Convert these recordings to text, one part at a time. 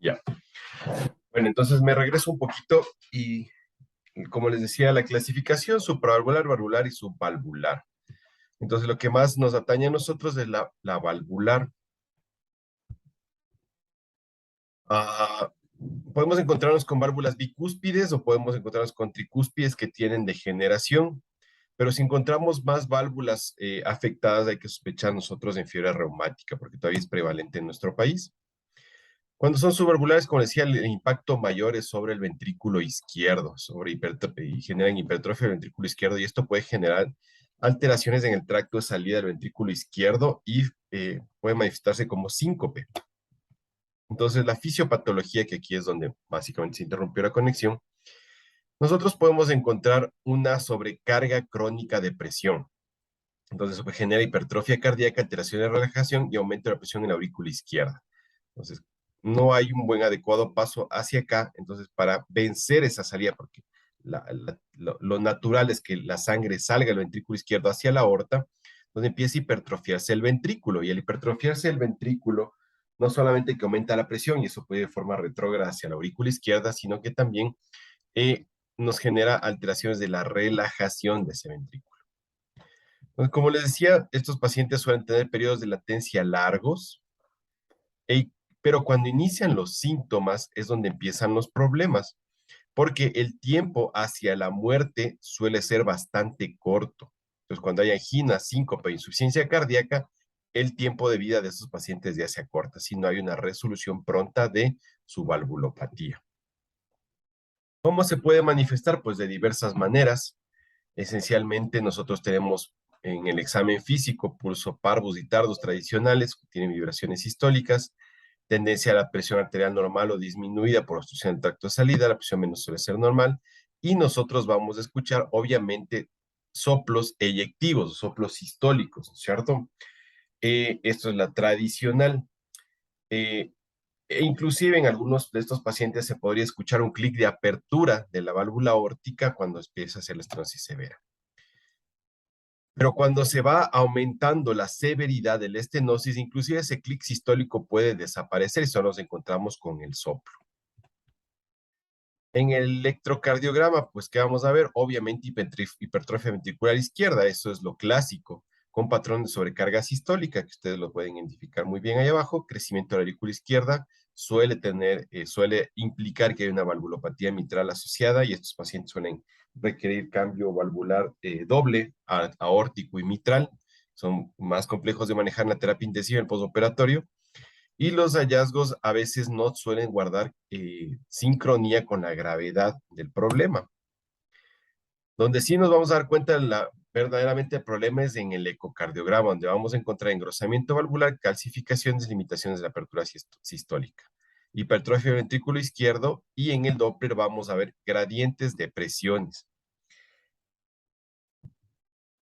Ya. Bueno, entonces me regreso un poquito y, como les decía, la clasificación supravalvular, valvular y subvalvular. Entonces, lo que más nos atañe a nosotros es la valvular. Ah, podemos encontrarnos con válvulas bicúspides o podemos encontrarnos con tricúspides que tienen degeneración, pero si encontramos más válvulas afectadas, hay que sospechar nosotros de fiebre reumática, porque todavía es prevalente en nuestro país. Cuando son subvalvulares, como decía, el impacto mayor es sobre el ventrículo izquierdo, y generan hipertrofia del ventrículo izquierdo, y esto puede generar alteraciones en el tracto de salida del ventrículo izquierdo y puede manifestarse como síncope. Entonces, la fisiopatología, que aquí es donde básicamente se interrumpió la conexión, nosotros podemos encontrar una sobrecarga crónica de presión. Entonces, eso genera hipertrofia cardíaca, alteración de relajación y aumento de la presión en la aurícula izquierda. Entonces, no hay un buen adecuado paso hacia acá. Entonces, para vencer esa salida, porque lo natural es que la sangre salga del ventrículo izquierdo hacia la aorta, donde empieza a hipertrofiarse el ventrículo. Y al hipertrofiarse el ventrículo, no solamente que aumenta la presión, y eso puede de forma retrógrada hacia la aurícula izquierda, sino que también eh, nos genera alteraciones de la relajación de ese ventrículo. Entonces, como les decía, estos pacientes suelen tener periodos de latencia largos, e- pero cuando inician los síntomas es donde empiezan los problemas, porque el tiempo hacia la muerte suele ser bastante corto. Entonces, cuando hay angina, síncope e insuficiencia cardíaca, el tiempo de vida de esos pacientes ya se acorta, si no hay una resolución pronta de su valvulopatía. ¿Cómo se puede manifestar? Pues de diversas maneras. Esencialmente, nosotros tenemos en el examen físico pulso parvus y tardus tradicionales, que tienen vibraciones sistólicas, tendencia a la presión arterial normal o disminuida por obstrucción del tracto de salida, la presión menos suele ser normal, y nosotros vamos a escuchar, obviamente, soplos eyectivos, soplos sistólicos, ¿cierto? Esto es la tradicional. Eh, inclusive en algunos de estos pacientes se podría escuchar un clic de apertura de la válvula aórtica cuando empieza a hacer la estenosis severa. Pero cuando se va aumentando la severidad de la estenosis, inclusive ese clic sistólico puede desaparecer y solo nos encontramos con el soplo. En el electrocardiograma, pues, ¿qué vamos a ver? Obviamente hipertrofia ventricular izquierda, eso es lo clásico, con patrón de sobrecarga sistólica, que ustedes lo pueden identificar muy bien ahí abajo. Crecimiento de la aurícula izquierda suele implicar que hay una valvulopatía mitral asociada, y estos pacientes suelen requerir cambio valvular doble, aórtico y mitral. Son más complejos de manejar en la terapia intensiva en el postoperatorio. Y los hallazgos a veces no suelen guardar sincronía con la gravedad del problema. Donde sí nos vamos a dar cuenta verdaderamente el problema es en el ecocardiograma, donde vamos a encontrar engrosamiento valvular, calcificaciones, limitaciones de la apertura sistólica, hipertrofia del ventrículo izquierdo, y en el Doppler vamos a ver gradientes de presiones.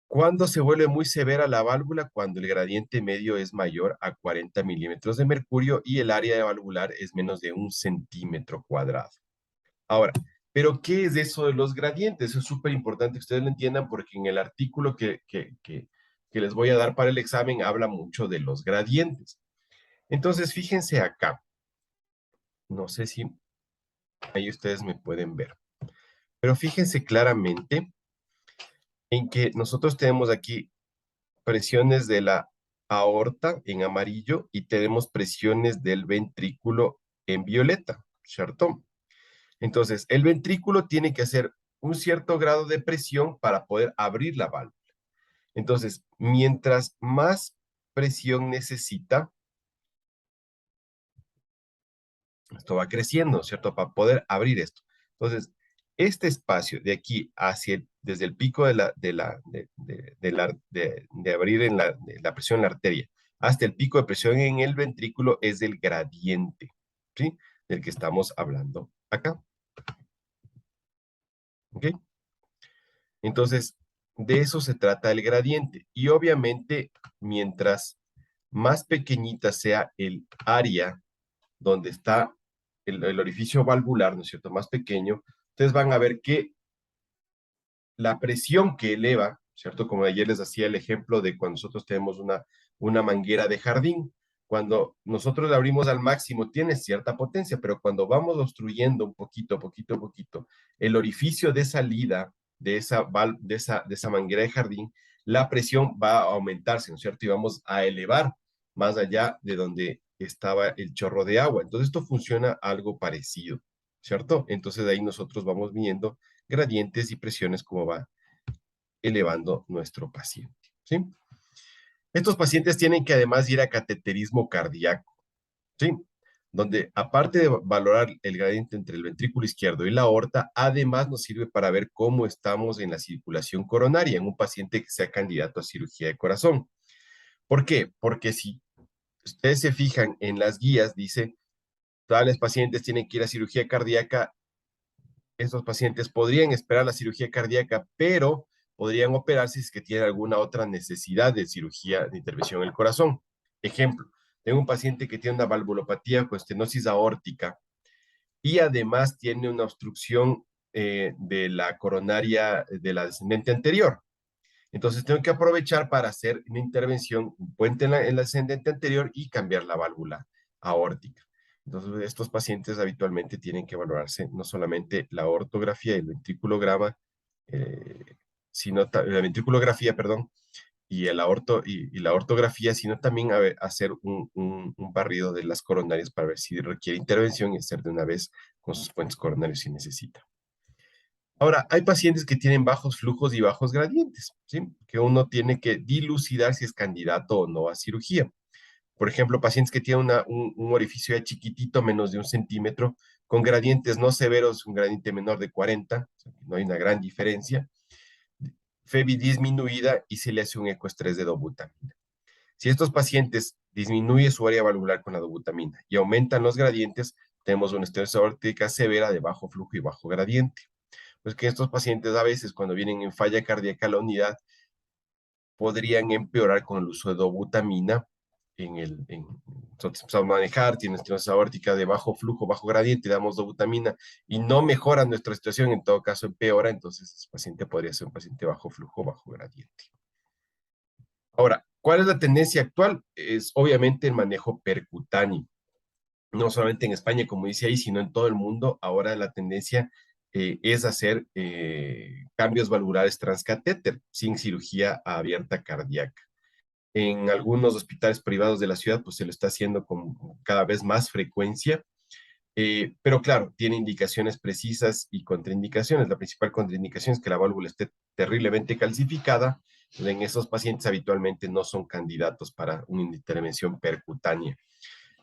¿Cuándo se vuelve muy severa la válvula? Cuando el gradiente medio es mayor a 40 milímetros de mercurio y el área valvular es menos de 1 centímetro cuadrado. Ahora, ¿pero qué es eso de los gradientes? Eso es súper importante que ustedes lo entiendan, porque en el artículo que les voy a dar para el examen habla mucho de los gradientes. Entonces, fíjense acá. No sé si ahí ustedes me pueden ver, pero fíjense claramente en que nosotros tenemos aquí presiones de la aorta en amarillo y tenemos presiones del ventrículo en violeta, ¿cierto? Entonces, el ventrículo tiene que hacer un cierto grado de presión para poder abrir la válvula. Entonces, mientras más presión necesita, esto va creciendo, ¿cierto? Para poder abrir esto. Entonces, este espacio de aquí desde el pico de abrir de la presión en la arteria hasta el pico de presión en el ventrículo es el gradiente, ¿sí? Del que estamos hablando acá. ¿Ok? Entonces, de eso se trata el gradiente. Y obviamente, mientras más pequeñita sea el área donde está el orificio valvular, ¿no es cierto?, más pequeño, ustedes van a ver que la presión que eleva, ¿cierto? Como ayer les hacía el ejemplo de cuando nosotros tenemos una manguera de jardín. cuando nosotros la abrimos al máximo, tiene cierta potencia, pero cuando vamos obstruyendo un poquito, poquito, poquito, el orificio de salida de esa manguera de jardín, la presión va a aumentarse, ¿no es cierto? Y vamos a elevar más allá de donde estaba el chorro de agua. Entonces, esto funciona algo parecido, ¿cierto? Entonces, de ahí nosotros vamos viendo gradientes y presiones como va elevando nuestro paciente, ¿sí? Estos pacientes tienen que además ir a cateterismo cardíaco, ¿sí? Donde aparte de valorar el gradiente entre el ventrículo izquierdo y la aorta, además nos sirve para ver cómo estamos en la circulación coronaria en un paciente que sea candidato a cirugía de corazón. ¿Por qué? Porque si ustedes se fijan en las guías, dice, tales pacientes tienen que ir a cirugía cardíaca. Estos pacientes podrían esperar la cirugía cardíaca, pero podrían operarse si es que tienen alguna otra necesidad de cirugía de intervención en el corazón. Ejemplo, tengo un paciente que tiene una valvulopatía con estenosis aórtica y además tiene una obstrucción de la coronaria de la descendente anterior. Entonces tengo que aprovechar para hacer una intervención, un puente en la ascendente anterior y cambiar la válvula aórtica. Entonces estos pacientes habitualmente tienen que valorarse no solamente la ortografía y el ventriculograma, eh, la ventriculografía, perdón, y, y la ortografía, sino también hacer un barrido de las coronarias para ver si requiere intervención y hacer de una vez con sus puentes coronarios si necesita. Ahora, hay pacientes que tienen bajos flujos y bajos gradientes, ¿sí? Que uno tiene que dilucidar si es candidato o no a cirugía. Por ejemplo, pacientes que tienen un orificio ya chiquitito, menos de 1 centímetro, con gradientes no severos, un gradiente menor de 40, o sea, no hay una gran diferencia, FEBI disminuida y se le hace un ecoestrés de dobutamina. Si estos pacientes disminuye su área valvular con la dobutamina y aumentan los gradientes, tenemos una estenosis aórtica severa de bajo flujo y bajo gradiente. Pues que estos pacientes a veces cuando vienen en falla cardíaca a la unidad podrían empeorar con el uso de dobutamina nosotros empezamos a manejar, tiene estenosis aórtica de bajo flujo, bajo gradiente, damos dobutamina y no mejora nuestra situación, en todo caso empeora, entonces ese paciente podría ser un paciente bajo flujo, bajo gradiente. Ahora, ¿cuál es la tendencia actual? Es obviamente el manejo percutáneo. No solamente en España, como dice ahí, sino en todo el mundo. Ahora la tendencia es hacer cambios valvulares transcatéter sin cirugía abierta cardíaca. En algunos hospitales privados de la ciudad, pues se lo está haciendo con cada vez más frecuencia, pero claro, tiene indicaciones precisas y contraindicaciones. La principal contraindicación es que la válvula esté terriblemente calcificada. En esos pacientes habitualmente no son candidatos para una intervención percutánea.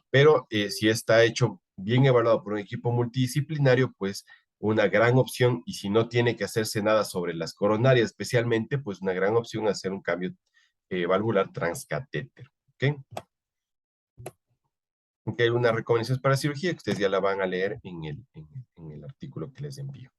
Pero si está hecho bien evaluado por un equipo multidisciplinario, pues una gran opción, y si no tiene que hacerse nada sobre las coronarias especialmente, pues una gran opción hacer un cambio valvular transcatéter. ¿Ok? Que hay unas recomendaciones para cirugía que ustedes ya la van a leer en el artículo que les envío.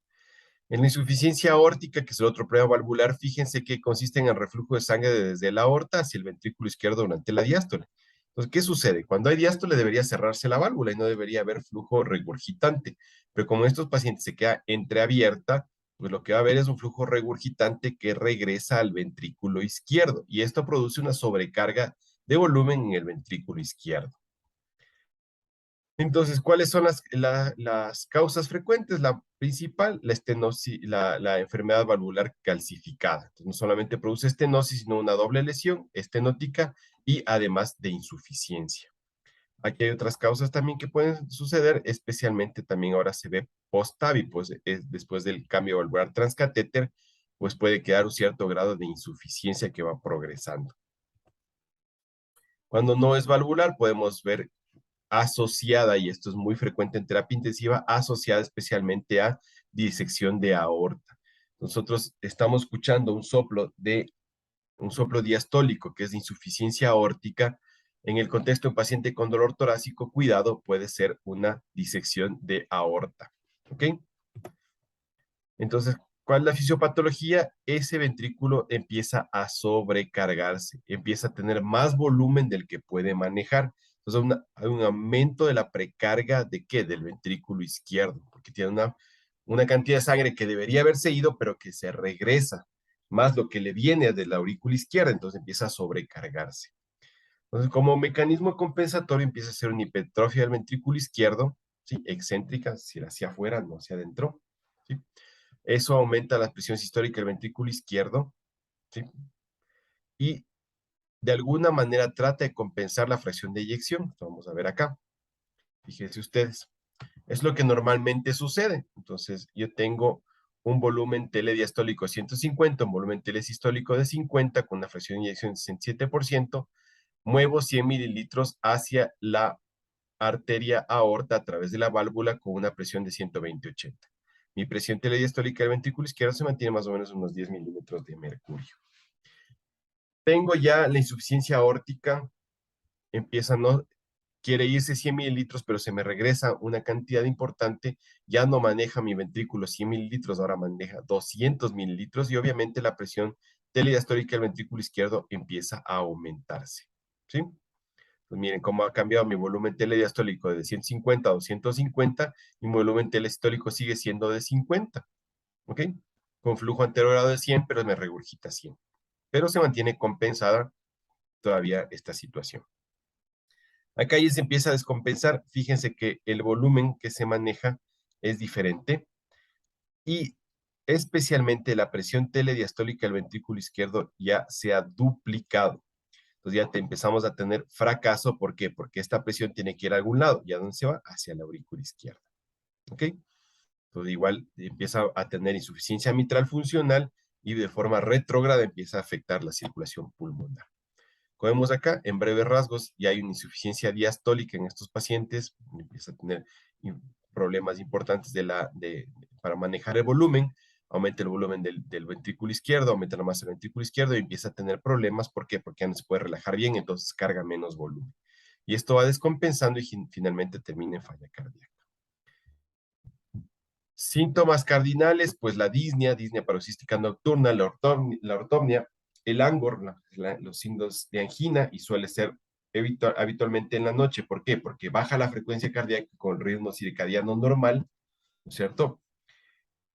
En la insuficiencia aórtica, que es el otro problema valvular, fíjense que consiste en el reflujo de sangre desde la aorta hacia el ventrículo izquierdo durante la diástole. Entonces, ¿qué sucede? Cuando hay diástole debería cerrarse la válvula y no debería haber flujo regurgitante. Pero como estos pacientes se queda entreabierta, pues lo que va a haber es un flujo regurgitante que regresa al ventrículo izquierdo y esto produce una sobrecarga de volumen en el ventrículo izquierdo. Entonces, ¿cuáles son las causas frecuentes? La principal, la estenosis, la enfermedad valvular calcificada. Entonces, no solamente produce estenosis, sino una doble lesión estenótica y además de insuficiencia. Aquí hay otras causas también que pueden suceder, especialmente también ahora se ve post-TAVI, pues después del cambio valvular transcatéter, pues puede quedar un cierto grado de insuficiencia que va progresando. Cuando no es valvular, podemos ver asociada, y esto es muy frecuente en terapia intensiva, asociada especialmente a disección de aorta. Nosotros estamos escuchando un soplo diastólico, que es de insuficiencia aórtica. En el contexto de un paciente con dolor torácico, cuidado, puede ser una disección de aorta. ¿Ok? Entonces, ¿cuál es la fisiopatología? Ese ventrículo empieza a sobrecargarse, empieza a tener más volumen del que puede manejar. Entonces, hay un aumento de la precarga de qué? Del ventrículo izquierdo, porque tiene una cantidad de sangre que debería haberse ido, pero que se regresa, más lo que le viene de la aurícula izquierda, entonces empieza a sobrecargarse. Entonces, como mecanismo compensatorio empieza a ser una hipertrofia del ventrículo izquierdo, ¿sí? Excéntrica, es decir, hacia afuera, no hacia adentro, ¿sí? Eso aumenta la presión sistólica del ventrículo izquierdo, ¿sí? Y de alguna manera trata de compensar la fracción de eyección. Vamos a ver acá. Fíjense ustedes. Es lo que normalmente sucede. Entonces, yo tengo un volumen telediastólico de 150, un volumen telesistólico de 50, con una fracción de inyección de 67%, muevo 100 mililitros hacia la arteria aorta a través de la válvula con una presión de 120/80. Mi presión telediastólica del ventrículo izquierdo se mantiene más o menos unos 10 milímetros de mercurio. Tengo ya la insuficiencia aórtica, empieza, no, quiere irse 100 mililitros, pero se me regresa una cantidad importante, ya no maneja mi ventrículo 100 mililitros, ahora maneja 200 mililitros y obviamente la presión telediastólica del ventrículo izquierdo empieza a aumentarse, ¿sí? Pues miren cómo ha cambiado mi volumen telediastólico de 150 a 250 y mi volumen telestólico sigue siendo de 50, ¿ok? Con flujo anterogrado de 100, pero me regurgita 100. Pero se mantiene compensada todavía esta situación. Acá ya se empieza a descompensar. Fíjense que el volumen que se maneja es diferente y especialmente la presión telediastólica del ventrículo izquierdo ya se ha duplicado. Entonces ya empezamos a tener fracaso. ¿Por qué? Porque esta presión tiene que ir a algún lado. ¿Y a dónde se va? Hacia la aurícula izquierda. ¿Ok? Entonces igual empieza a tener insuficiencia mitral funcional y de forma retrógrada empieza a afectar la circulación pulmonar. Como vemos acá, en breves rasgos, ya hay una insuficiencia diastólica en estos pacientes, empieza a tener problemas importantes para manejar el volumen, aumenta el volumen del ventrículo izquierdo, aumenta la masa del ventrículo izquierdo y empieza a tener problemas. ¿Por qué? Porque ya no se puede relajar bien, entonces carga menos volumen. Y esto va descompensando y finalmente termina en falla cardíaca. Síntomas cardinales, pues la disnea paroxística nocturna, la ortopnia, el angor, los signos de angina y suele ser habitualmente en la noche. ¿Por qué? Porque baja la frecuencia cardíaca con ritmo circadiano normal, ¿no es cierto?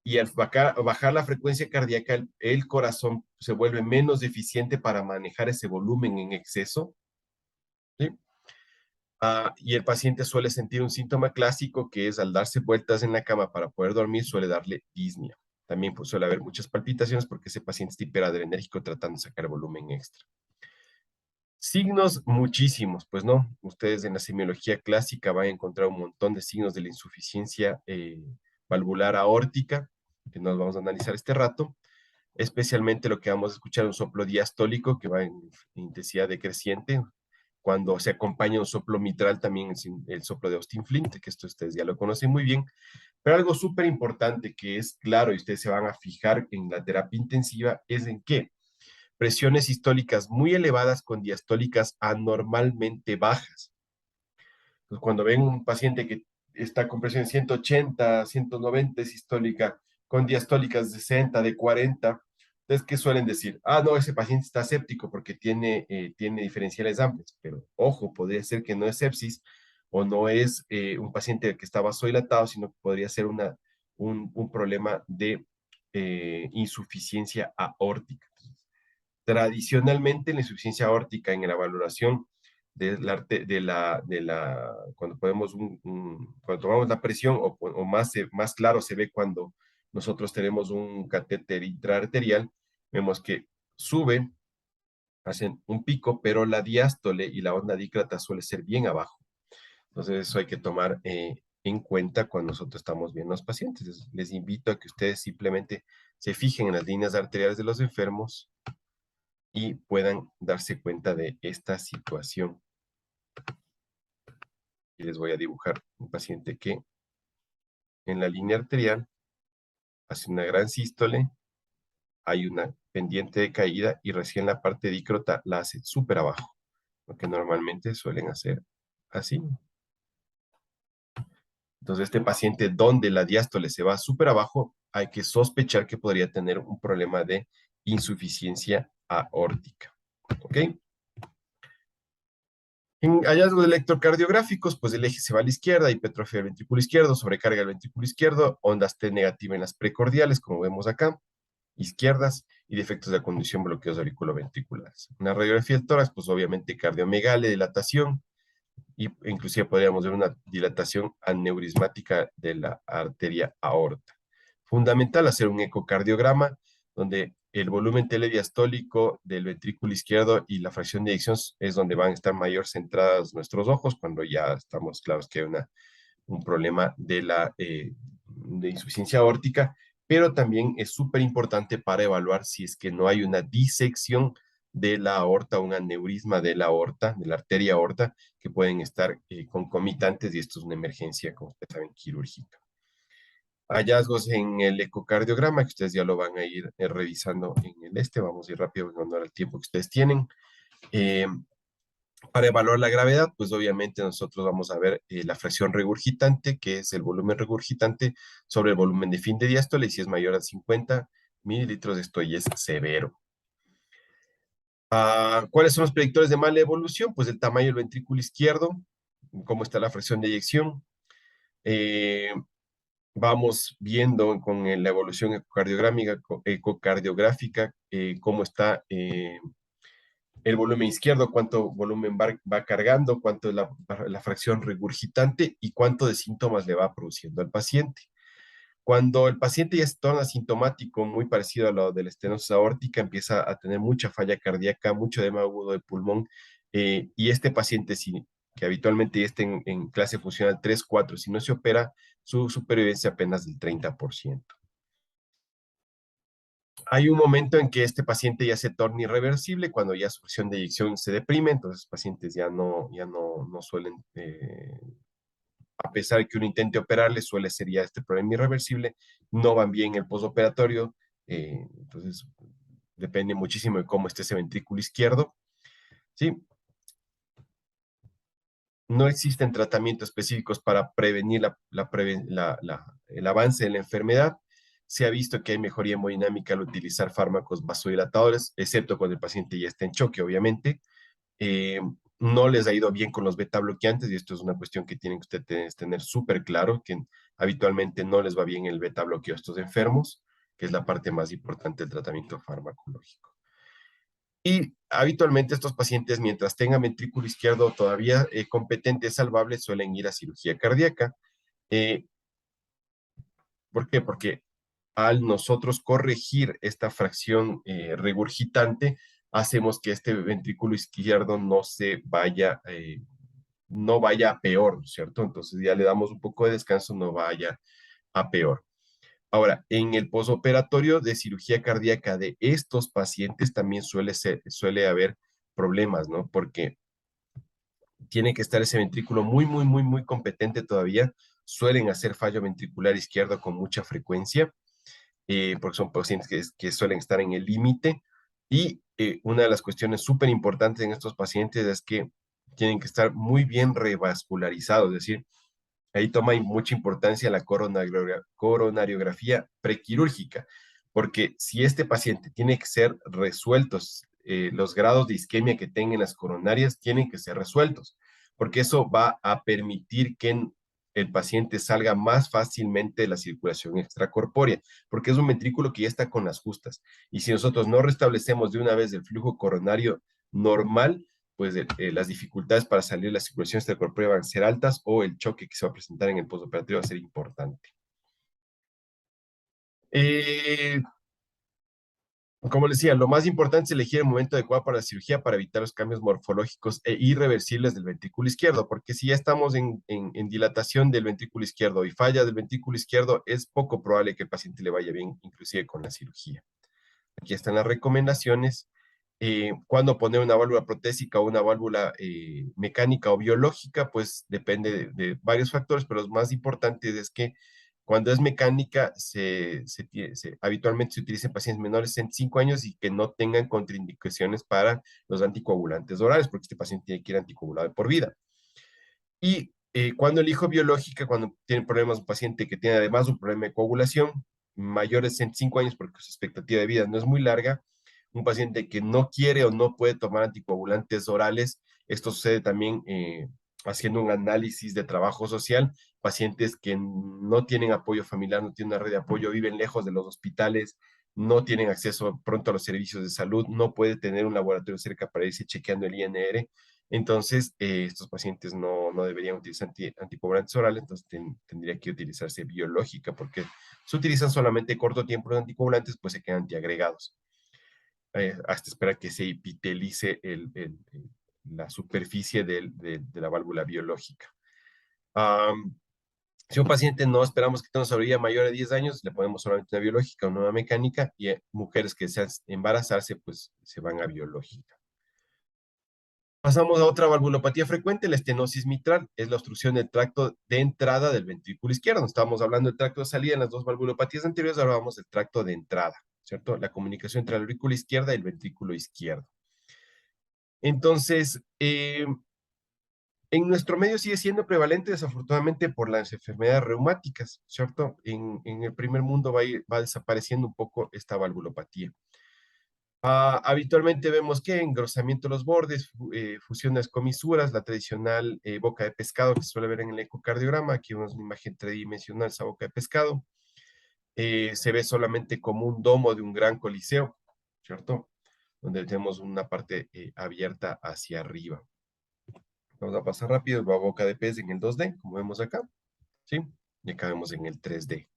Y al bajar la frecuencia cardíaca, el corazón se vuelve menos eficiente para manejar ese volumen en exceso, ¿sí? Y el paciente suele sentir un síntoma clásico que es al darse vueltas en la cama para poder dormir, suele darle disnea. También pues, suele haber muchas palpitaciones porque ese paciente está hiperadrenérgico tratando de sacar volumen extra. Signos muchísimos, pues no. Ustedes en la semiología clásica van a encontrar un montón de signos de la insuficiencia valvular aórtica, que nos vamos a analizar este rato. Especialmente lo que vamos a escuchar, un soplo diastólico que va en intensidad decreciente. Cuando se acompaña un soplo mitral, también el soplo de Austin Flint, que esto ustedes ya lo conocen muy bien. Pero algo súper importante que es claro y ustedes se van a fijar en la terapia intensiva es en qué presiones sistólicas muy elevadas con diastólicas anormalmente bajas. Entonces, cuando ven un paciente que está con presión 180, 190 sistólica, con diastólicas de 60, de 40, entonces, ¿qué suelen decir? Ah, no, ese paciente está séptico porque tiene diferenciales amplios, pero ojo, podría ser que no es sepsis o no es un paciente que está vasodilatado, sino que podría ser un problema de insuficiencia aórtica. Tradicionalmente, la insuficiencia aórtica en la valoración cuando cuando tomamos la presión o más claro se ve cuando nosotros tenemos un catéter intraarterial, vemos que sube, hacen un pico, pero la diástole y la onda dícrata suele ser bien abajo. Entonces eso hay que tomar en cuenta cuando nosotros estamos viendo a los pacientes. Les invito a que ustedes simplemente se fijen en las líneas arteriales de los enfermos y puedan darse cuenta de esta situación. Y les voy a dibujar un paciente que en la línea arterial hace una gran sístole, hay una pendiente de caída y recién la parte dícrota la hace súper abajo, lo que normalmente suelen hacer así. Entonces, este paciente donde la diástole se va súper abajo, hay que sospechar que podría tener un problema de insuficiencia aórtica. ¿Ok? En hallazgos electrocardiográficos, pues el eje se va a la izquierda, hipertrofia del ventrículo izquierdo, sobrecarga del ventrículo izquierdo, ondas T negativa en las precordiales, como vemos acá, izquierdas, y defectos de la conducción, bloqueos auriculoventriculares. Una radiografía del tórax, pues obviamente cardiomegalia, dilatación, y inclusive podríamos ver una dilatación aneurismática de la arteria aorta. Fundamental hacer un ecocardiograma donde el volumen telediastólico del ventrículo izquierdo y la fracción de eyección es donde van a estar mayor centrados nuestros ojos cuando ya estamos claros que hay un problema de insuficiencia aórtica, pero también es súper importante para evaluar si es que no hay una disección de la aorta, un aneurisma de la aorta, de la arteria aorta, que pueden estar concomitantes y esto es una emergencia, como ustedes saben, quirúrgica. Hallazgos en el ecocardiograma, que ustedes ya lo van a ir revisando en vamos a ir rápido en honor al tiempo que ustedes tienen. Eh, para evaluar la gravedad, pues obviamente nosotros vamos a ver la fracción regurgitante, que es el volumen regurgitante sobre el volumen de fin de diástole, y si es mayor a 50 mililitros, esto ya es severo. ¿Cuáles son los predictores de mala evolución? Pues el tamaño del ventrículo izquierdo, cómo está la fracción de eyección. Eh, Vamos viendo con la evolución ecocardiográfica cómo está el volumen izquierdo, cuánto volumen va cargando, cuánto es la fracción regurgitante y cuánto de síntomas le va produciendo al paciente. Cuando el paciente ya se torna sintomático, muy parecido a lo de la estenosis aórtica, empieza a tener mucha falla cardíaca, mucho edema agudo de pulmón, y este paciente, que habitualmente ya está en clase funcional 3, 4, si no se opera, su supervivencia apenas del 30%. Hay un momento en que este paciente ya se torna irreversible, cuando ya su fracción de eyección se deprime, entonces los pacientes no suelen, a pesar de que uno intente operarle, suele ser ya este problema irreversible, no van bien el postoperatorio, entonces depende muchísimo de cómo esté ese ventrículo izquierdo, ¿sí? No existen tratamientos específicos para prevenir el avance de la enfermedad. Se ha visto que hay mejoría hemodinámica al utilizar fármacos vasodilatadores, excepto cuando el paciente ya está en choque, obviamente. Eh, no les ha ido bien con los beta bloqueantes y esto es una cuestión que tienen que ustedes tener súper claro, que habitualmente no les va bien el beta bloqueo a estos enfermos, que es la parte más importante del tratamiento farmacológico. Y habitualmente estos pacientes, mientras tengan ventrículo izquierdo todavía competente, salvable, suelen ir a cirugía cardíaca. Eh, ¿Por qué? Porque al nosotros corregir esta fracción regurgitante, hacemos que este ventrículo izquierdo no vaya a peor, ¿cierto? Entonces ya le damos un poco de descanso, no vaya a peor. Ahora, en el posoperatorio de cirugía cardíaca de estos pacientes también suele haber problemas, ¿no? Porque tiene que estar ese ventrículo muy, muy, muy, muy competente todavía. Suelen hacer fallo ventricular izquierdo con mucha frecuencia, porque son pacientes que suelen estar en el límite. Y una de las cuestiones súper importantes en estos pacientes es que tienen que estar muy bien revascularizados, es decir, ahí toma mucha importancia la coronariografía prequirúrgica, porque si este paciente tiene que ser resueltos, los grados de isquemia que tengan las coronarias tienen que ser resueltos, porque eso va a permitir que el paciente salga más fácilmente de la circulación extracorpórea, porque es un ventrículo que ya está con las justas. Y si nosotros no restablecemos de una vez el flujo coronario normal, pues las dificultades para salir de la circulación extracorpórea van a ser altas o el choque que se va a presentar en el postoperatorio va a ser importante. Eh, Como les decía, lo más importante es elegir el momento adecuado para la cirugía para evitar los cambios morfológicos e irreversibles del ventrículo izquierdo, porque si ya estamos en dilatación del ventrículo izquierdo y falla del ventrículo izquierdo, es poco probable que el paciente le vaya bien, inclusive con la cirugía. Aquí están las recomendaciones. Cuando poner una válvula protésica o una válvula mecánica o biológica, pues depende de varios factores, pero los más importantes es que cuando es mecánica, habitualmente se utiliza en pacientes menores de 5 años y que no tengan contraindicaciones para los anticoagulantes orales, porque este paciente tiene que ir anticoagulado de por vida. Y cuando elijo biológica, cuando tiene problemas un paciente que tiene además un problema de coagulación, mayores de 5 años porque su expectativa de vida no es muy larga, un paciente que no quiere o no puede tomar anticoagulantes orales, esto sucede también haciendo un análisis de trabajo social, pacientes que no tienen apoyo familiar, no tienen una red de apoyo, viven lejos de los hospitales, no tienen acceso pronto a los servicios de salud, no puede tener un laboratorio cerca para irse chequeando el INR. Entonces, estos pacientes no deberían utilizar anticoagulantes orales, entonces tendría que utilizarse biológica, porque se utilizan solamente corto tiempo los anticoagulantes, pues se quedan antiagregados, hasta esperar que se epitelice la superficie de la válvula biológica. Si un paciente no esperamos que tenga una sobrevida mayor de 10 años, le ponemos solamente una biológica o una mecánica, y mujeres que desean embarazarse, pues se van a biológica. Pasamos a otra valvulopatía frecuente, la estenosis mitral. Es la obstrucción del tracto de entrada del ventrículo izquierdo. Estábamos hablando del tracto de salida en las dos valvulopatías anteriores, ahora vamos del tracto de entrada, ¿cierto? La comunicación entre la aurícula izquierda y el ventrículo izquierdo. Entonces, en nuestro medio sigue siendo prevalente, desafortunadamente, por las enfermedades reumáticas, ¿cierto? En el primer mundo va desapareciendo un poco esta valvulopatía. Habitualmente vemos que engrosamiento de los bordes, fusión de las comisuras, la tradicional boca de pescado que se suele ver en el ecocardiograma. Aquí vemos una imagen tridimensional, esa boca de pescado. Se ve solamente como un domo de un gran coliseo, ¿cierto? Donde tenemos una parte abierta hacia arriba. Vamos a pasar rápido, la boca de pez en el 2D, como vemos acá, ¿sí? Y acá vemos en el 3D.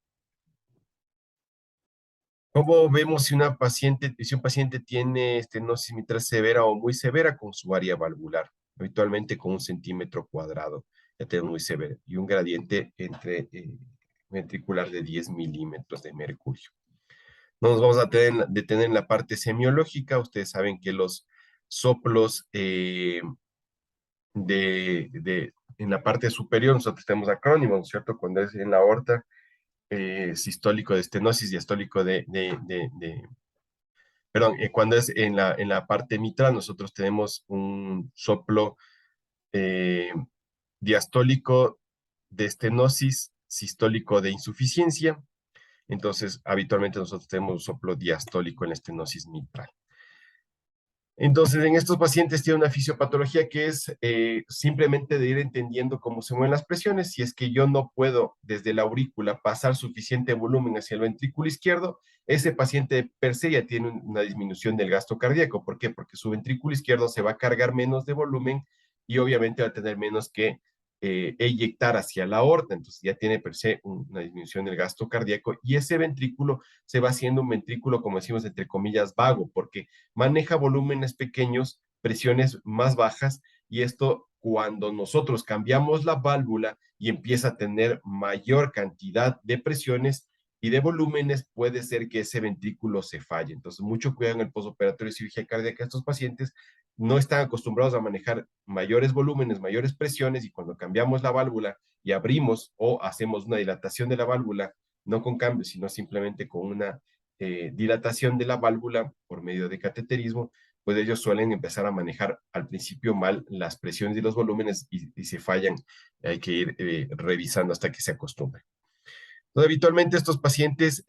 ¿Cómo vemos si un paciente tiene estenosis mitral severa o muy severa con su área valvular? Habitualmente con 1 centímetro cuadrado, ya tenemos muy severa, y un gradiente ventricular de 10 milímetros de mercurio. No nos vamos a detener en la parte semiológica. Ustedes saben que los soplos en la parte superior, nosotros tenemos acrónimos, ¿cierto? Cuando es en la aorta, sistólico de estenosis, diastólico perdón, cuando es en la parte mitral, nosotros tenemos un soplo eh, diastólico de estenosis, sistólico de insuficiencia. Entonces, habitualmente nosotros tenemos un soplo diastólico en la estenosis mitral. Entonces, en estos pacientes tiene una fisiopatología que es simplemente de ir entendiendo cómo se mueven las presiones. Si es que yo no puedo desde la aurícula pasar suficiente volumen hacia el ventrículo izquierdo, ese paciente per se ya tiene una disminución del gasto cardíaco. ¿Por qué? Porque su ventrículo izquierdo se va a cargar menos de volumen y obviamente va a tener menos que eyectar hacia la aorta. Entonces ya tiene per se una disminución del gasto cardíaco, y ese ventrículo se va haciendo un ventrículo, como decimos, entre comillas, vago, porque maneja volúmenes pequeños, presiones más bajas, y esto, cuando nosotros cambiamos la válvula y empieza a tener mayor cantidad de presiones y de volúmenes, puede ser que ese ventrículo se falle. Entonces, mucho cuidado en el postoperatorio de cirugía cardíaca. Estos pacientes no están acostumbrados a manejar mayores volúmenes, mayores presiones, y cuando cambiamos la válvula y abrimos o hacemos una dilatación de la válvula, no con cambio, sino simplemente con una dilatación de la válvula por medio de cateterismo, pues ellos suelen empezar a manejar al principio mal las presiones y los volúmenes, y se fallan. Hay que ir revisando hasta que se acostumbren. Entonces, habitualmente estos pacientes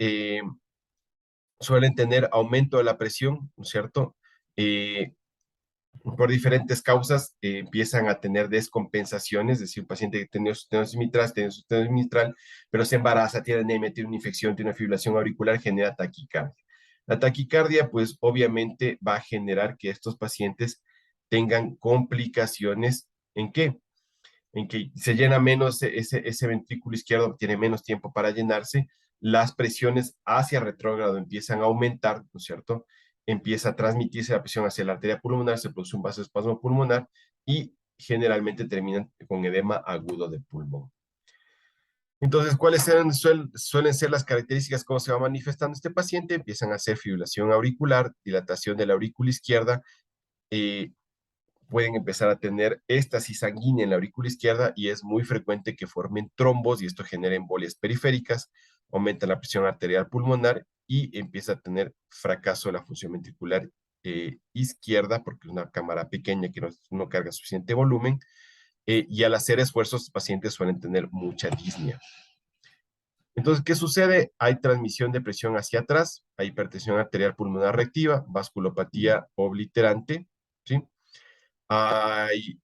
suelen tener aumento de la presión, ¿no es cierto? Eh, por diferentes causas empiezan a tener descompensaciones, es decir, un paciente que tiene su estenosis mitral, pero se embaraza, tiene anemia, tiene una infección, tiene una fibrilación auricular, genera taquicardia. La taquicardia, pues obviamente va a generar que estos pacientes tengan complicaciones. ¿En qué? En que se llena menos ese ventrículo izquierdo, tiene menos tiempo para llenarse, las presiones hacia retrógrado empiezan a aumentar, ¿no es cierto? Empieza a transmitirse la presión hacia la arteria pulmonar, se produce un vasoespasmo pulmonar y generalmente terminan con edema agudo de pulmón. Entonces, ¿cuáles suelen ser las características? ¿Cómo se va manifestando este paciente? Empiezan a hacer fibrilación auricular, dilatación de la aurícula izquierda, eh, pueden empezar a tener éstasis sanguínea en la aurícula izquierda, y es muy frecuente que formen trombos, y esto genera embolias periféricas, aumenta la presión arterial pulmonar y empieza a tener fracaso de la función ventricular izquierda, porque es una cámara pequeña que no carga suficiente volumen, y al hacer esfuerzos, los pacientes suelen tener mucha disnea. Entonces, ¿qué sucede? Hay transmisión de presión hacia atrás, hay hipertensión arterial pulmonar reactiva, vasculopatía obliterante, ¿sí? Hay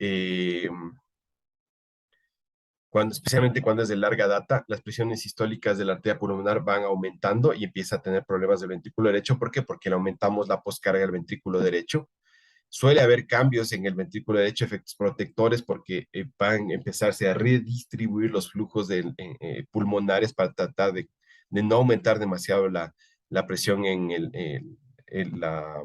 especialmente cuando es de larga data, las presiones sistólicas de la arteria pulmonar van aumentando y empieza a tener problemas del ventrículo derecho. ¿Por qué? Porque le aumentamos la poscarga del ventrículo derecho. Suele haber cambios en el ventrículo derecho, efectos protectores, porque van a empezarse a redistribuir los flujos pulmonares para tratar de no aumentar demasiado la presión en la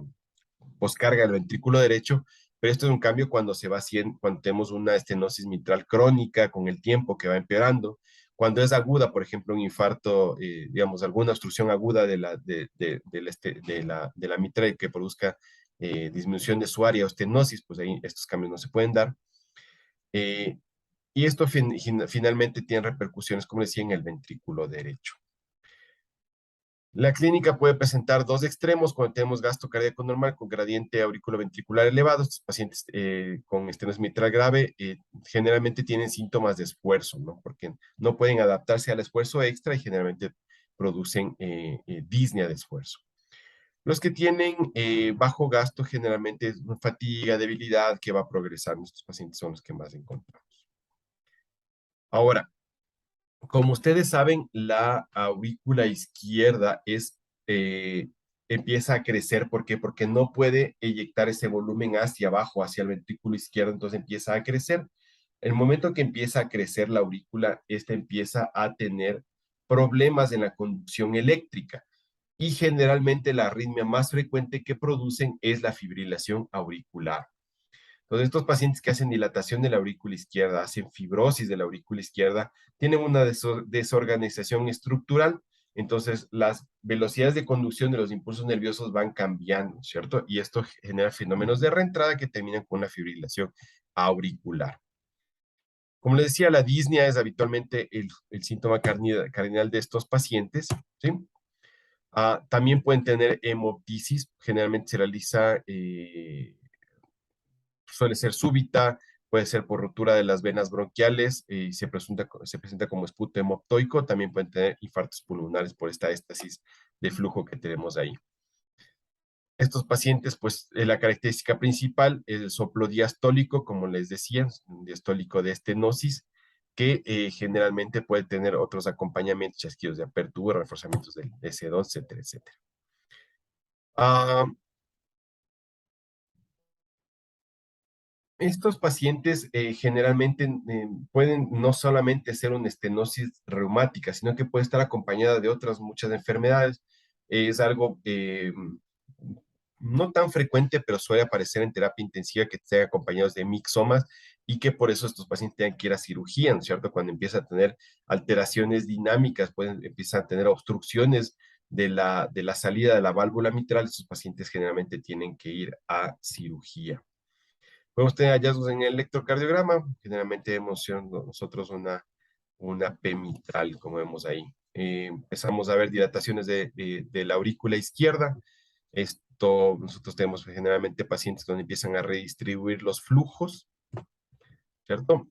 poscarga del ventrículo derecho, pero esto es un cambio cuando se va haciendo, cuando tenemos una estenosis mitral crónica con el tiempo que va empeorando. Cuando es aguda, por ejemplo, un infarto, digamos, alguna obstrucción aguda de la mitral que produzca disminución de su área o estenosis, pues ahí estos cambios no se pueden dar. Eh, y esto finalmente tiene repercusiones, como decía, en el ventrículo derecho. La clínica puede presentar dos extremos cuando tenemos gasto cardíaco normal con gradiente auriculoventricular elevado. Estos pacientes con estenosis mitral grave generalmente tienen síntomas de esfuerzo, ¿no? Porque no pueden adaptarse al esfuerzo extra y generalmente producen disnea de esfuerzo. Los que tienen bajo gasto generalmente es fatiga, debilidad que va progresando. Estos pacientes son los que más encontramos. Ahora, como ustedes saben, la aurícula izquierda eh, empieza a crecer. ¿Por qué? Porque no puede eyectar ese volumen hacia abajo, hacia el ventrículo izquierdo, entonces empieza a crecer. El momento que empieza a crecer la aurícula, esta empieza a tener problemas en la conducción eléctrica y generalmente la arritmia más frecuente que producen es la fibrilación auricular. Entonces, estos pacientes que hacen dilatación de la aurícula izquierda, hacen fibrosis de la aurícula izquierda, tienen una desorganización estructural, entonces las velocidades de conducción de los impulsos nerviosos van cambiando, ¿cierto? Y esto genera fenómenos de reentrada que terminan con una fibrilación auricular. Como les decía, la disnea es habitualmente el síntoma cardinal de estos pacientes, ¿sí? También pueden tener hemoptisis, generalmente se realiza suele ser súbita, puede ser por ruptura de las venas bronquiales y se presenta como esputo hemoptoico. También pueden tener infartos pulmonares por esta éstasis de flujo que tenemos ahí. Estos pacientes, pues la característica principal es el soplo diastólico, como les decía, un diastólico de estenosis, que generalmente puede tener otros acompañamientos, chasquidos de apertura, reforzamientos del S2, etcétera, etcétera. Ah, Estos pacientes generalmente pueden no solamente ser una estenosis reumática, sino que puede estar acompañada de otras muchas enfermedades. Es algo no tan frecuente, pero suele aparecer en terapia intensiva que estén acompañados de mixomas y que por eso estos pacientes tengan que ir a cirugía, ¿no es cierto? Cuando empieza a tener alteraciones dinámicas, pueden empiezan a tener obstrucciones de la salida de la válvula mitral, estos pacientes generalmente tienen que ir a cirugía. Podemos tener hallazgos en el electrocardiograma. Generalmente vemos nosotros una P mitral, como vemos ahí. Empezamos a ver dilataciones de la aurícula izquierda. Esto, nosotros tenemos generalmente pacientes donde empiezan a redistribuir los flujos, ¿cierto?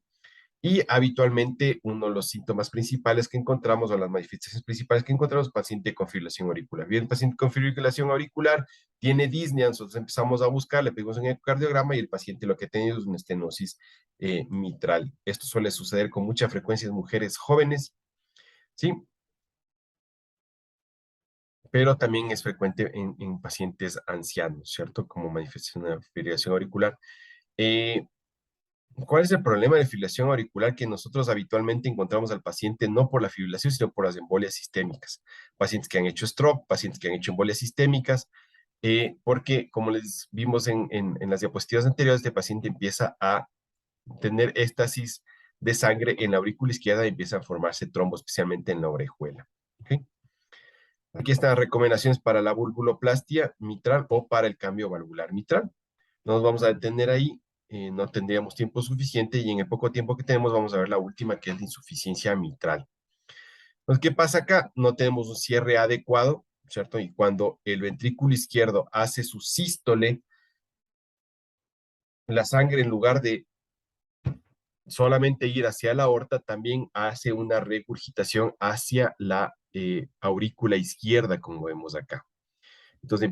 Y habitualmente uno de los síntomas principales que encontramos o las manifestaciones principales que encontramos es paciente con fibrilación auricular. Bien, el paciente con fibrilación auricular tiene disnea, nosotros empezamos a buscar, le pedimos un ecocardiograma y el paciente lo que ha tenido es una estenosis mitral. Esto suele suceder con mucha frecuencia en mujeres jóvenes, ¿sí? Pero también es frecuente en pacientes ancianos, ¿cierto? Como manifestación de fibrilación auricular. Eh, ¿Cuál es el problema de fibrilación auricular? Que nosotros habitualmente encontramos al paciente no por la fibrilación, sino por las embolias sistémicas. Pacientes que han hecho stroke, pacientes que han hecho embolias sistémicas, porque como les vimos en las diapositivas anteriores, este paciente empieza a tener éstasis de sangre en la aurícula izquierda y empieza a formarse trombo, especialmente en la orejuela. ¿Ok? Aquí están las recomendaciones para la valvuloplastia mitral o para el cambio valvular mitral. No nos vamos a detener ahí, no tendríamos tiempo suficiente y en el poco tiempo que tenemos vamos a ver la última que es la insuficiencia mitral. Entonces, ¿qué pasa acá? No tenemos un cierre adecuado, ¿cierto? Y cuando el ventrículo izquierdo hace su sístole, la sangre en lugar de solamente ir hacia la aorta, también hace una regurgitación hacia la aurícula izquierda, como vemos acá. Entonces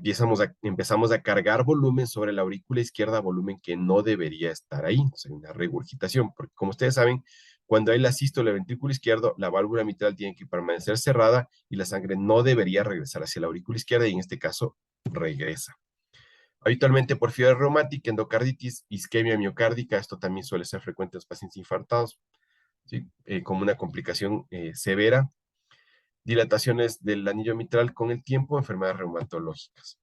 empezamos a cargar volumen sobre la aurícula izquierda, volumen que no debería estar ahí, o sea, una regurgitación, porque como ustedes saben, Cuando hay la sístole del ventrículo izquierdo, la válvula mitral tiene que permanecer cerrada y la sangre no debería regresar hacia la aurícula izquierda y en este caso regresa. Habitualmente por fiebre reumática, endocarditis, isquemia miocárdica, esto también suele ser frecuente en los pacientes infartados, ¿sí? Como una complicación severa, dilataciones del anillo mitral con el tiempo, enfermedades reumatológicas.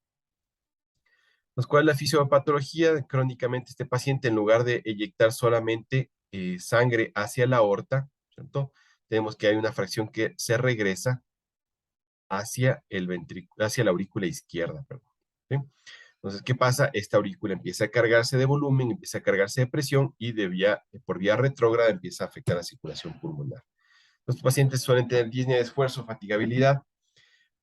¿Cuál es la fisiopatología? Crónicamente este paciente, en lugar de eyectar solamente sangre hacia la aorta, ¿cierto? Tenemos que hay una fracción que se regresa hacia hacia la aurícula izquierda, perdón, ¿sí? Entonces, ¿qué pasa? Esta aurícula empieza a cargarse de volumen, empieza a cargarse de presión y por vía retrógrada empieza a afectar la circulación pulmonar. Los pacientes suelen tener disnea de esfuerzo, fatigabilidad,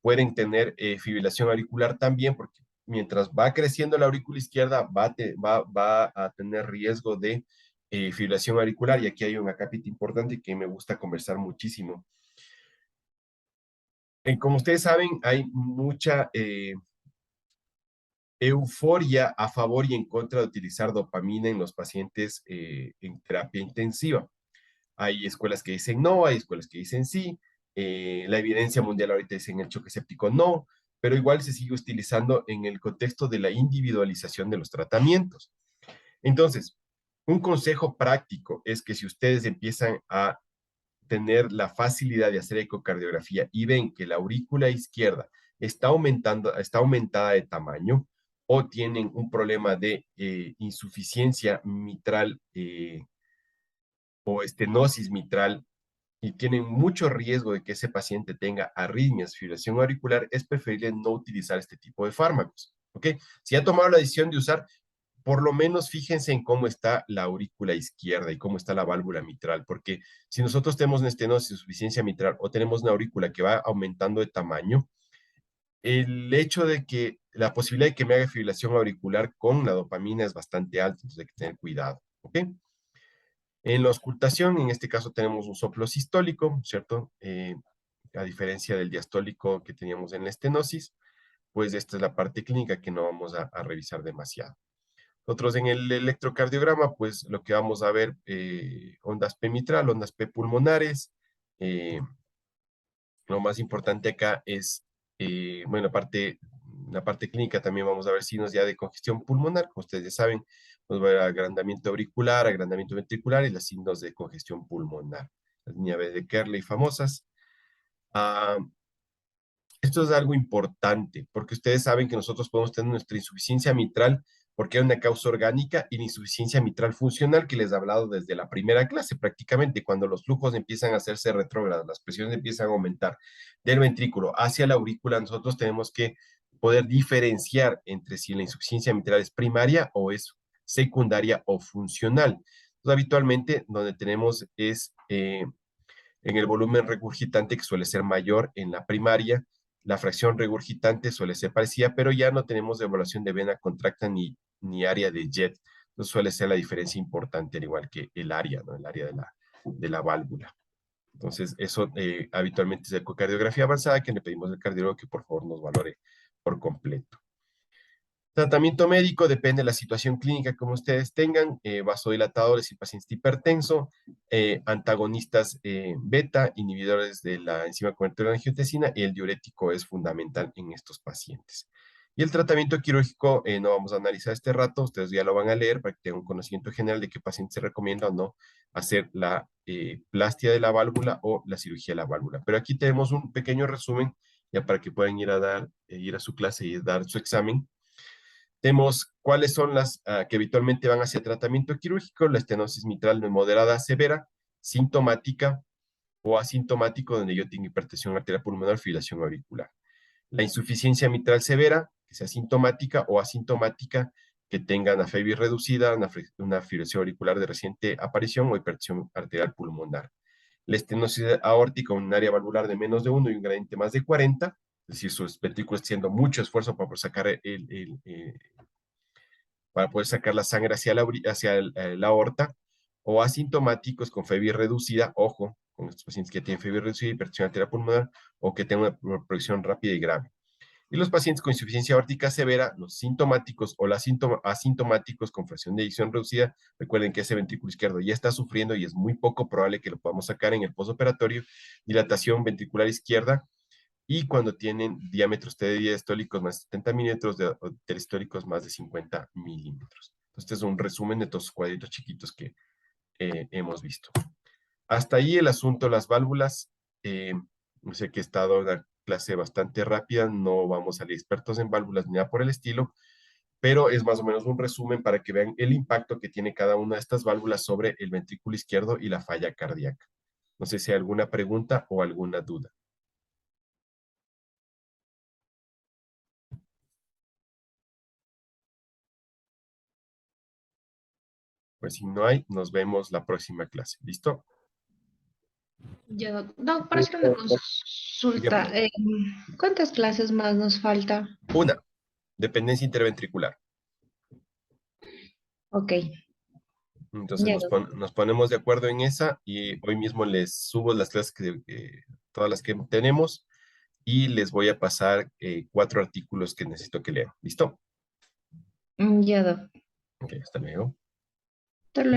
pueden tener fibrilación auricular también, porque mientras va creciendo la aurícula izquierda, va a tener riesgo de fibrilación auricular, y aquí hay un acápite importante que me gusta conversar muchísimo. Como ustedes saben, hay mucha euforia a favor y en contra de utilizar dopamina en los pacientes en terapia intensiva. Hay escuelas que dicen no, hay escuelas que dicen sí. La evidencia mundial ahorita dice en el choque séptico no, pero igual se sigue utilizando en el contexto de la individualización de los tratamientos. Entonces, un consejo práctico es que si ustedes empiezan a tener la facilidad de hacer ecocardiografía y ven que la aurícula izquierda está aumentada de tamaño o tienen un problema de insuficiencia mitral o estenosis mitral y tienen mucho riesgo de que ese paciente tenga arritmias, fibrilación auricular, es preferible no utilizar este tipo de fármacos. ¿Ok? Si ha tomado la decisión de usar, por lo menos fíjense en cómo está la aurícula izquierda y cómo está la válvula mitral, porque si nosotros tenemos una estenosis, insuficiencia mitral o tenemos una aurícula que va aumentando de tamaño, el hecho de que la posibilidad de que me haga fibrilación auricular con la dopamina es bastante alta, entonces hay que tener cuidado. ¿Ok? En la auscultación, en este caso tenemos un soplo sistólico, ¿cierto? A diferencia del diastólico que teníamos en la estenosis, pues esta es la parte clínica que no vamos a revisar demasiado. Nosotros en el electrocardiograma, pues lo que vamos a ver, ondas P mitral, ondas P pulmonares. Lo más importante acá es, bueno, la parte clínica también vamos a ver signos ya de congestión pulmonar. Como ustedes ya saben, vamos a ver agrandamiento auricular, agrandamiento ventricular y los signos de congestión pulmonar. Las líneas B de Kerley famosas. Ah, esto es algo importante, porque ustedes saben que nosotros podemos tener nuestra insuficiencia mitral porque hay una causa orgánica y la insuficiencia mitral funcional que les he hablado desde la primera clase prácticamente, cuando los flujos empiezan a hacerse retrógrados, las presiones empiezan a aumentar del ventrículo hacia la aurícula, nosotros tenemos que poder diferenciar entre si la insuficiencia mitral es primaria o es secundaria o funcional. Entonces, habitualmente donde tenemos es en el volumen regurgitante, que suele ser mayor en la primaria. La fracción regurgitante suele ser parecida, pero ya no tenemos evaluación de vena contracta ni área de jet. Entonces suele ser la diferencia importante, al igual que el área, ¿no? El área de la válvula. Entonces, eso habitualmente es ecocardiografía avanzada, que le pedimos al cardiólogo que por favor nos valore por completo. Tratamiento médico depende de la situación clínica como ustedes tengan, vasodilatadores y pacientes hipertenso, antagonistas beta, inhibidores de la enzima convertidora de angiotensina, y el diurético es fundamental en estos pacientes. Y el tratamiento quirúrgico no vamos a analizar este rato, ustedes ya lo van a leer para que tengan un conocimiento general de qué paciente se recomienda o no hacer la plastia de la válvula o la cirugía de la válvula. Pero aquí tenemos un pequeño resumen ya para que puedan ir a su clase y dar su examen. Tenemos cuáles son las que habitualmente van hacia tratamiento quirúrgico: la estenosis mitral moderada a severa, sintomática o asintomático, donde yo tengo hipertensión arterial pulmonar, fibrilación auricular. La insuficiencia mitral severa, que sea sintomática o asintomática, que tenga una FEBI reducida, una fibrilación auricular de reciente aparición o hipertensión arterial pulmonar. La estenosis aórtica, un área valvular de menos de 1 y un gradiente más de 40, es decir, sus ventrículos haciendo mucho esfuerzo para sacar para poder sacar la sangre hacia la aorta, o asintomáticos con fiebre reducida, ojo, con estos pacientes que tienen fiebre reducida, hipertensión arterial pulmonar, o que tengan una progresión rápida y grave. Y los pacientes con insuficiencia aórtica severa, los sintomáticos o los asintomáticos con fracción de eyección reducida, recuerden que ese ventrículo izquierdo ya está sufriendo y es muy poco probable que lo podamos sacar en el postoperatorio, dilatación ventricular izquierda, y cuando tienen diámetros T de diastólicos más de 70 milímetros, de telestólicos más de 50 milímetros. Este es un resumen de todos los cuadritos chiquitos que hemos visto. Hasta ahí el asunto de las válvulas. Sé que he estado en una clase bastante rápida, no vamos a salir expertos en válvulas ni nada por el estilo, pero es más o menos un resumen para que vean el impacto que tiene cada una de estas válvulas sobre el ventrículo izquierdo y la falla cardíaca. No sé si hay alguna pregunta o alguna duda. Pues si no hay, nos vemos la próxima clase. ¿Listo? Ya, doc, para hacer una consulta, Dígame. ¿cuántas clases más nos falta? Una, dependencia interventricular. Ok, Entonces ya, nos, doc. nos ponemos de acuerdo en esa y hoy mismo les subo las clases todas las que tenemos y les voy a pasar 4 artículos que necesito que lean. ¿Listo? Ya, doc. Ok, hasta luego. Hasta luego.